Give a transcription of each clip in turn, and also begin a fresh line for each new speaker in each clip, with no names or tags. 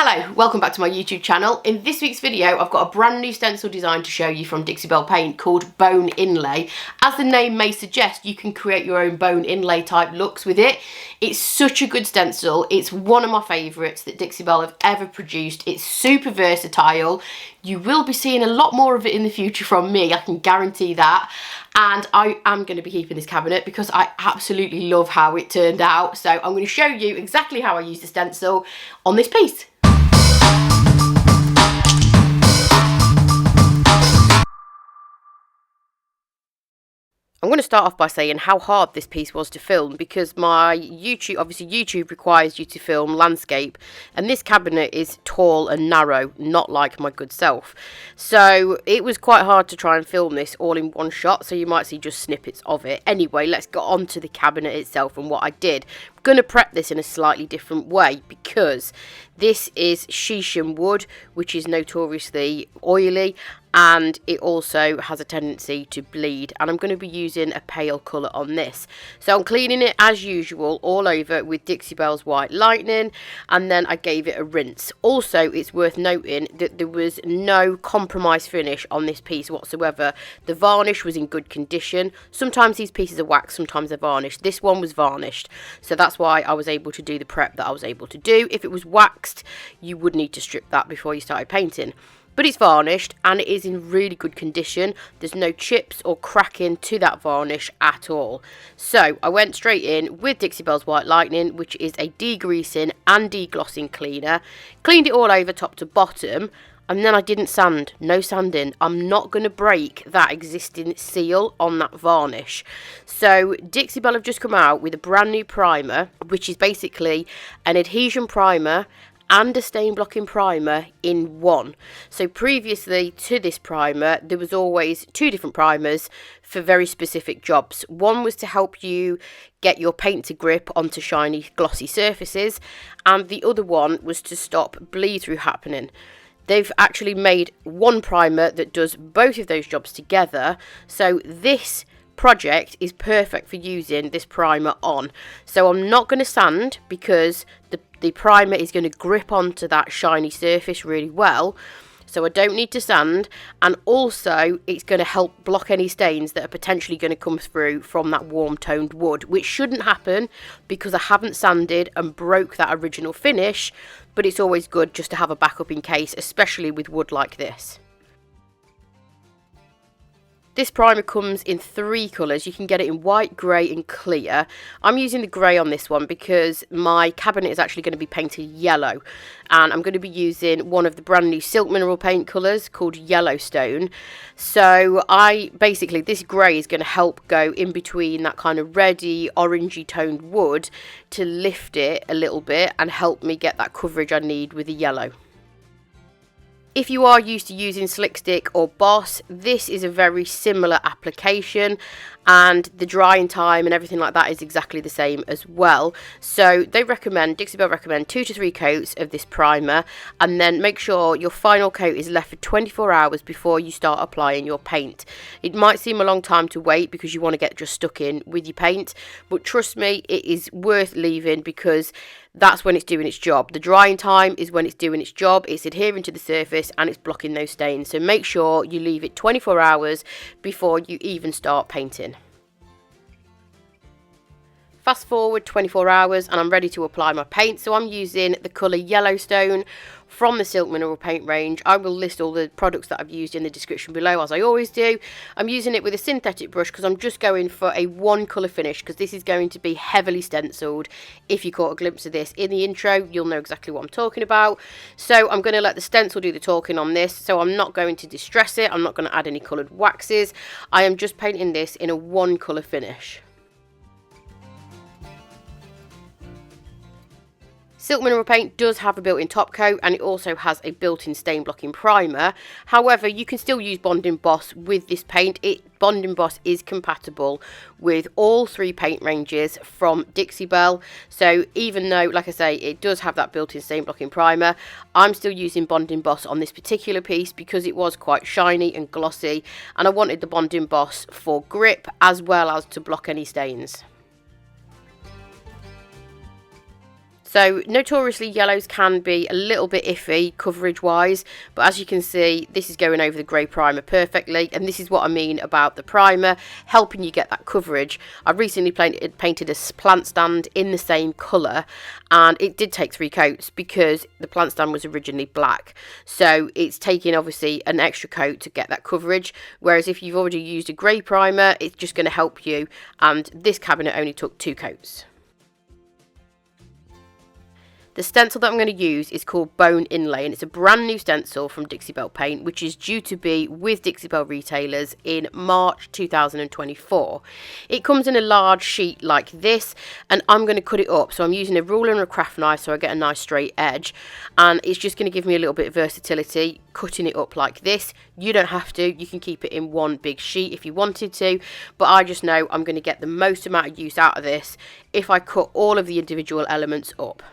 Hello, welcome back to my YouTube channel. In this week's video, I've got a brand new stencil design to show you from Dixie Belle Paint called Bone Inlay. As the name may suggest, you can create your own bone inlay type looks with it. It's such a good stencil. It's one of my favourites that Dixie Belle have ever produced. It's super versatile. You will be seeing a lot more of it in the future from me, I can guarantee that. And I am going to be keeping this cabinet because I absolutely love how it turned out. So I'm going to show you exactly how I use the stencil on this piece. I'm going to start off by saying how hard this piece was to film, because my obviously YouTube requires you to film landscape, and this cabinet is tall and narrow, not like my good self. So it was quite hard to try and film this all in one shot, so you might see just snippets of it. Anyway, let's get on to the cabinet itself and what I did. I'm going to prep this in a slightly different way because this is Shisham wood, which is notoriously oily, and it also has a tendency to bleed, and I'm going to be using a pale colour on this. So I'm cleaning it as usual all over with Dixie Belle's White Lightning, and then I gave it a rinse. Also, it's worth noting that there was no compromise finish on this piece whatsoever. The varnish was in good condition. Sometimes these pieces are waxed, sometimes they're varnished. This one was varnished, so that's why I was able to do the prep that I was able to do. If it was waxed, you would need to strip that before you started painting. But it's varnished and it is in really good condition. There's no chips or cracking to that varnish at all. So I went straight in with Dixie Belle's White Lightning, which is a degreasing and deglossing cleaner. Cleaned it all over top to bottom, and then I didn't sand. No sanding. I'm not going to break that existing seal on that varnish. So Dixie Belle have just come out with a brand new primer, which is basically an adhesion primer and a stain blocking primer in one. So previously to this primer, there was always two different primers for very specific jobs. One was to help you get your paint to grip onto shiny glossy surfaces, and the other one was to stop bleed through happening. They've actually made one primer that does both of those jobs together, so this project is perfect for using this primer on. So I'm not going to sand because the primer is going to grip onto that shiny surface really well, so I don't need to sand, and also it's going to help block any stains that are potentially going to come through from that warm toned wood, which shouldn't happen because I haven't sanded and broke that original finish, but it's always good just to have a backup in case, especially with wood like this. This primer comes in three colours. You can get it in white, grey and clear. I'm using the grey on this one because my cabinet is actually going to be painted yellow, and I'm going to be using one of the brand new Silk Mineral Paint colours called Yellowstone. So this grey is going to help go in between that kind of reddy, orangey toned wood to lift it a little bit and help me get that coverage I need with the yellow. If you are used to using Slick Stick or Boss, this is a very similar application, and the drying time and everything like that is exactly the same as well. So Dixie Belle recommend 2 to 3 coats of this primer, and then make sure your final coat is left for 24 hours before you start applying your paint. It might seem a long time to wait because you want to get just stuck in with your paint, but trust me, it is worth leaving because that's when it's doing its job. The drying time is when it's doing its job. It's adhering to the surface and it's blocking those stains. So make sure you leave it 24 hours before you even start painting. Fast forward 24 hours and I'm ready to apply my paint. So I'm using the colour Yellowstone from the Silk Mineral Paint range. I will list all the products that I've used in the description below, as I always do. I'm using it with a synthetic brush because I'm just going for a one colour finish, because this is going to be heavily stenciled. If you caught a glimpse of this in the intro, you'll know exactly what I'm talking about. So I'm going to let the stencil do the talking on this. So I'm not going to distress it. I'm not going to add any coloured waxes. I am just painting this in a one colour finish. Silk Mineral Paint does have a built-in top coat, and it also has a built-in stain blocking primer. However, you can still use Bond Emboss with this paint. Bond Emboss is compatible with all three paint ranges from Dixie Belle. So even though, like I say, it does have that built-in stain blocking primer, I'm still using Bond Emboss on this particular piece because it was quite shiny and glossy, and I wanted the Bond Emboss for grip as well as to block any stains. So notoriously yellows can be a little bit iffy coverage wise, but as you can see, this is going over the grey primer perfectly, and this is what I mean about the primer helping you get that coverage. I recently painted a plant stand in the same colour, and it did take 3 coats because the plant stand was originally black, so it's taking obviously an extra coat to get that coverage, whereas if you've already used a grey primer, it's just going to help you, and this cabinet only took 2 coats. The stencil that I'm going to use is called Bone Inlay, and it's a brand new stencil from Dixie Belle Paint, which is due to be with Dixie Belle retailers in March 2024. It comes in a large sheet like this, and I'm going to cut it up. So I'm using a ruler and a craft knife so I get a nice straight edge, and it's just going to give me a little bit of versatility cutting it up like this. You don't have to, you can keep it in one big sheet if you wanted to, but I just know I'm going to get the most amount of use out of this if I cut all of the individual elements up.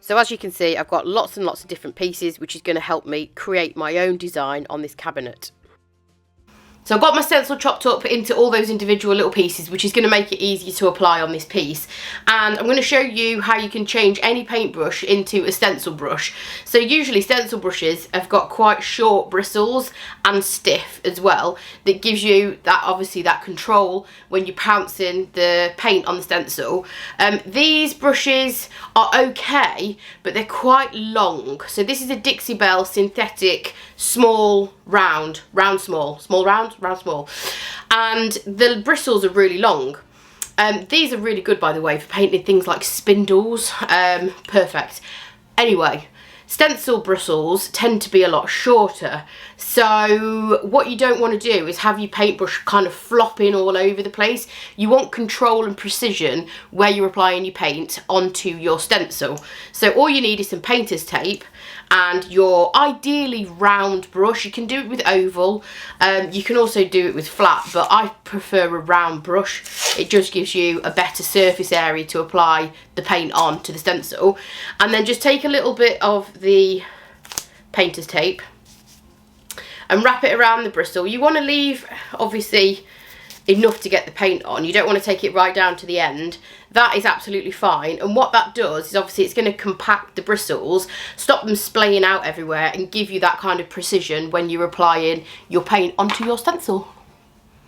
So as you can see, I've got lots and lots of different pieces, which is going to help me create my own design on this cabinet. So I've got my stencil chopped up into all those individual little pieces, which is going to make it easier to apply on this piece. And I'm going to show you how you can change any paintbrush into a stencil brush. So usually stencil brushes have got quite short bristles and stiff as well. That gives you that, obviously, that control when you're pouncing the paint on the stencil. These brushes are okay, but they're quite long. So this is a Dixie Belle synthetic small round small, and the bristles are really long. These are really good, by the way, for painting things like spindles. Perfect. Anyway, stencil bristles tend to be a lot shorter, so what you don't want to do is have your paintbrush kind of flopping all over the place. You want control and precision where you're applying your paint onto your stencil. So all you need is some painter's tape and your ideally round brush. You can do it with oval, you can also do it with flat, but I prefer a round brush. It just gives you a better surface area to apply the paint on to the stencil. And then just take a little bit of the painter's tape and wrap it around the bristle. You want to leave, obviously, enough to get the paint on. You don't want to take it right down to the end. That is absolutely fine, and what that does is obviously it's going to compact the bristles, stop them splaying out everywhere, and give you that kind of precision when you're applying your paint onto your stencil.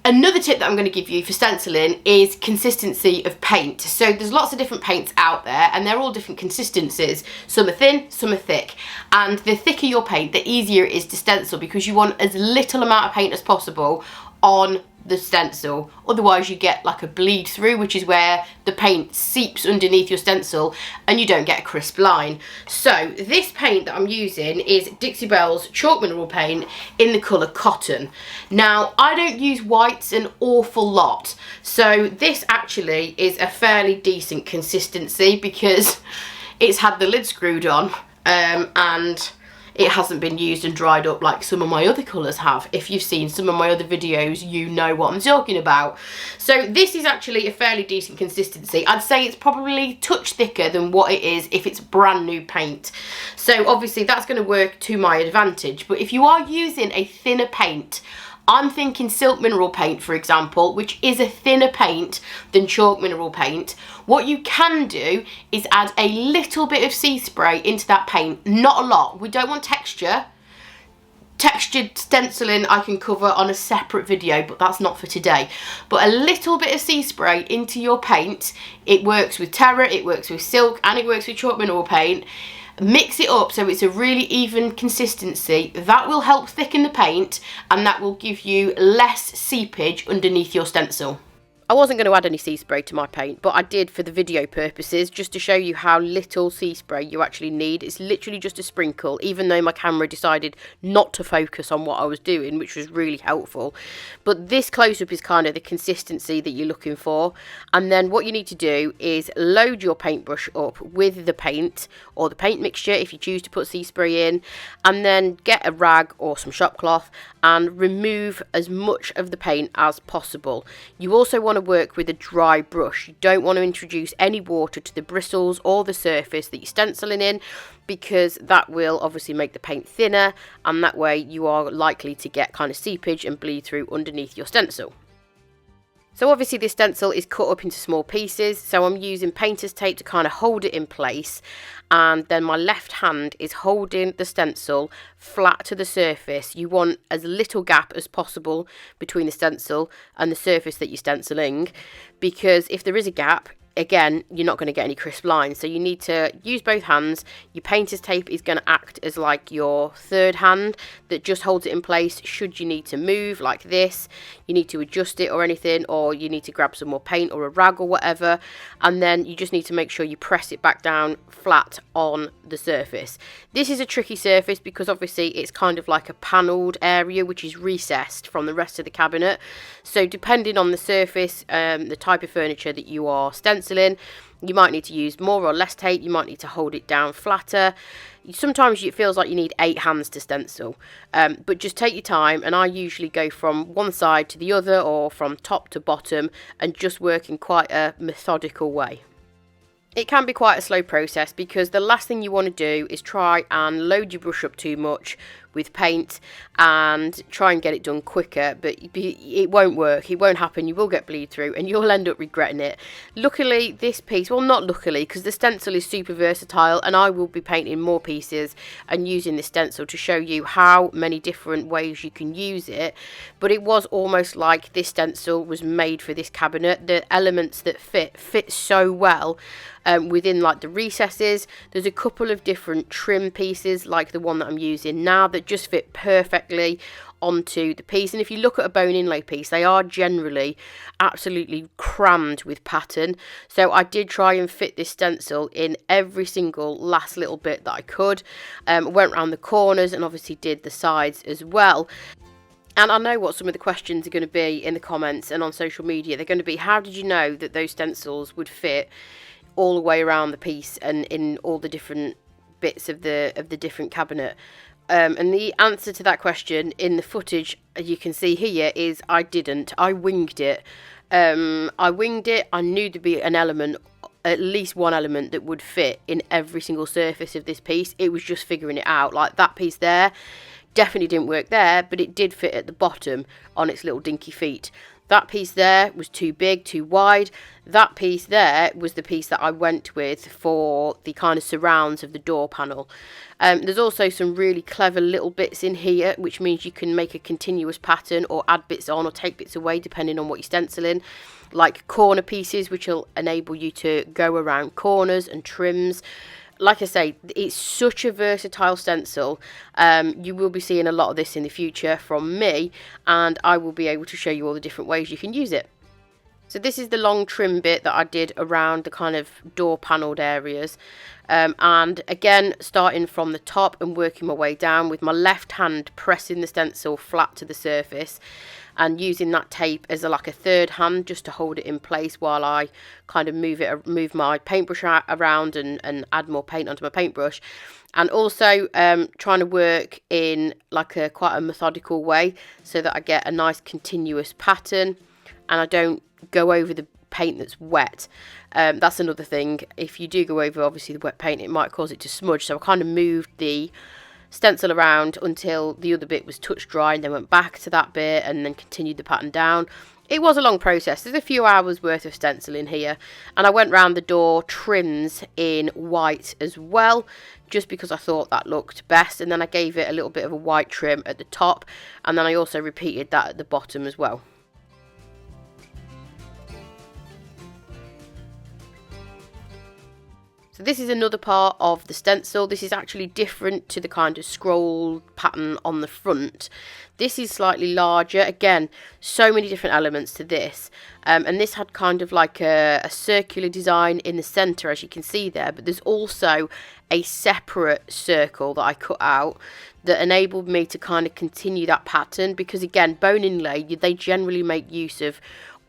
Another tip that I'm going to give you for stenciling is consistency of paint. So there's lots of different paints out there, and they're all different consistencies. Some are thin, some are thick, and the thicker your paint, the easier it is to stencil, because you want as little amount of paint as possible on the stencil. Otherwise you get like a bleed through, which is where the paint seeps underneath your stencil and you don't get a crisp line. So this paint that I'm using is Dixie Belle's chalk mineral paint in the colour Cotton. Now I don't use whites an awful lot, so this actually is a fairly decent consistency because it's had the lid screwed on, and it hasn't been used and dried up like some of my other colours have. If you've seen some of my other videos, you know what I'm talking about. So this is actually a fairly decent consistency. I'd say it's probably a touch thicker than what it is if it's brand new paint. So obviously that's going to work to my advantage. But if you are using a thinner paint, I'm thinking silk mineral paint, for example, which is a thinner paint than chalk mineral paint. What you can do is add a little bit of sea spray into that paint, not a lot. We don't want texture. Textured stenciling I can cover on a separate video, but that's not for today. But a little bit of sea spray into your paint. It works with terra, it works with silk, and it works with chalk mineral paint. Mix it up so it's a really even consistency. That will help thicken the paint, and that will give you less seepage underneath your stencil. I wasn't going to add any sea spray to my paint, but I did for the video purposes, just to show you how little sea spray you actually need. It's literally just a sprinkle, even though my camera decided not to focus on what I was doing, which was really helpful. But this close-up is kind of the consistency that you're looking for. And then what you need to do is load your paintbrush up with the paint, or the paint mixture if you choose to put sea spray in, and then get a rag or some shop cloth and remove as much of the paint as possible. You also want to work with a dry brush. You don't want to introduce any water to the bristles or the surface that you're stenciling in, because that will obviously make the paint thinner, and that way you are likely to get kind of seepage and bleed through underneath your stencil. So obviously this stencil is cut up into small pieces, so I'm using painter's tape to kind of hold it in place, and then my left hand is holding the stencil flat to the surface. You want as little gap as possible between the stencil and the surface that you're stenciling, because if there is a gap, again, you're not going to get any crisp lines. So you need to use both hands. Your painter's tape is going to act as like your third hand that just holds it in place should you need to move like this, you need to adjust it or anything, or you need to grab some more paint or a rag or whatever, and then you just need to make sure you press it back down flat on the surface. This is a tricky surface because obviously it's kind of like a panelled area which is recessed from the rest of the cabinet. So depending on the surface, the type of furniture that you are stenciling, you might need to use more or less tape, you might need to hold it down flatter. Sometimes it feels like you need 8 hands to stencil, but just take your time, and I usually go from one side to the other or from top to bottom and just work in quite a methodical way. It can be quite a slow process because the last thing you want to do is try and load your brush up too much with paint and try and get it done quicker, but it won't work, it won't happen, you will get bleed through and you'll end up regretting it. Luckily this piece, well not luckily, because the stencil is super versatile and I will be painting more pieces and using this stencil to show you how many different ways you can use it, but it was almost like this stencil was made for this cabinet. The elements that fit so well within like the recesses. There's a couple of different trim pieces like the one that I'm using now that just fit perfectly onto the piece, and if you look at a bone inlay piece, they are generally absolutely crammed with pattern. So I did try and fit this stencil in every single last little bit that I could. Went around the corners and obviously did the sides as well. And I know what some of the questions are going to be in the comments and on social media. They're going to be, how did you know that those stencils would fit all the way around the piece and in all the different bits of the different cabinet? And the answer to that question in the footage, as you can see here, is I didn't. I winged it. I knew there'd be an element, at least one element, that would fit in every single surface of this piece. It was just figuring it out. Like that piece there definitely didn't work there, but it did fit at the bottom on its little dinky feet. That piece there was too big, too wide. That piece there was the piece that I went with for the kind of surrounds of the door panel. There's also some really clever little bits in here, which means you can make a continuous pattern or add bits on or take bits away depending on what you're stenciling. Like corner pieces, which will enable you to go around corners and trims. Like I say, it's such a versatile stencil. You will be seeing a lot of this in the future from me, and I will be able to show you all the different ways you can use it. So this is the long trim bit that I did around the kind of door panelled areas. And again, starting from the top and working my way down with my left hand pressing the stencil flat to the surface and using that tape as like a third hand just to hold it in place while I kind of move my paintbrush around and add more paint onto my paintbrush. And also trying to work in like quite a methodical way so that I get a nice continuous pattern and I don't go over the paint that's wet. That's another thing. If you do go over obviously the wet paint, it might cause it to smudge, so I kind of moved the stencil around until the other bit was touch dry and then went back to that bit and then continued the pattern down. It was a long process. There's a few hours worth of stenciling here, and I went round the door trims in white as well just because I thought that looked best, and then I gave it a little bit of a white trim at the top, and then I also repeated that at the bottom as well. So this is another part of the stencil. This is actually different to the kind of scroll pattern on the front. This is slightly larger. Again, so many different elements to this. And this had kind of like a circular design in the centre, as you can see there. But there's also a separate circle that I cut out that enabled me to kind of continue that pattern. Because again, bone inlay, they generally make use of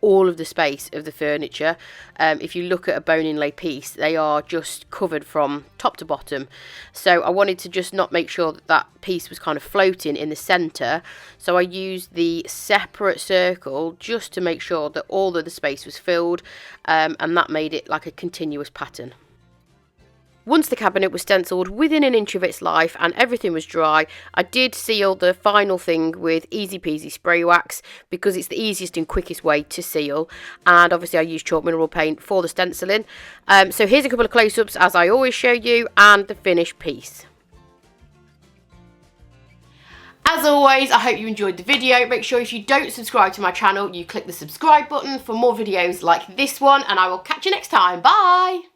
all of the space of the furniture. If you look at a bone inlay piece, they are just covered from top to bottom. So I wanted to just not make sure that that piece was kind of floating in the centre, so I used the separate circle just to make sure that all of the space was filled, and that made it like a continuous pattern. Once the cabinet was stencilled within an inch of its life and everything was dry, I did seal the final thing with easy peasy spray wax because it's the easiest and quickest way to seal, and obviously I used chalk mineral paint for the stenciling. So here's a couple of close-ups as I always show you, and the finished piece. As always, I hope you enjoyed the video. Make sure if you don't subscribe to my channel, you click the subscribe button for more videos like this one, and I will catch you next time. Bye!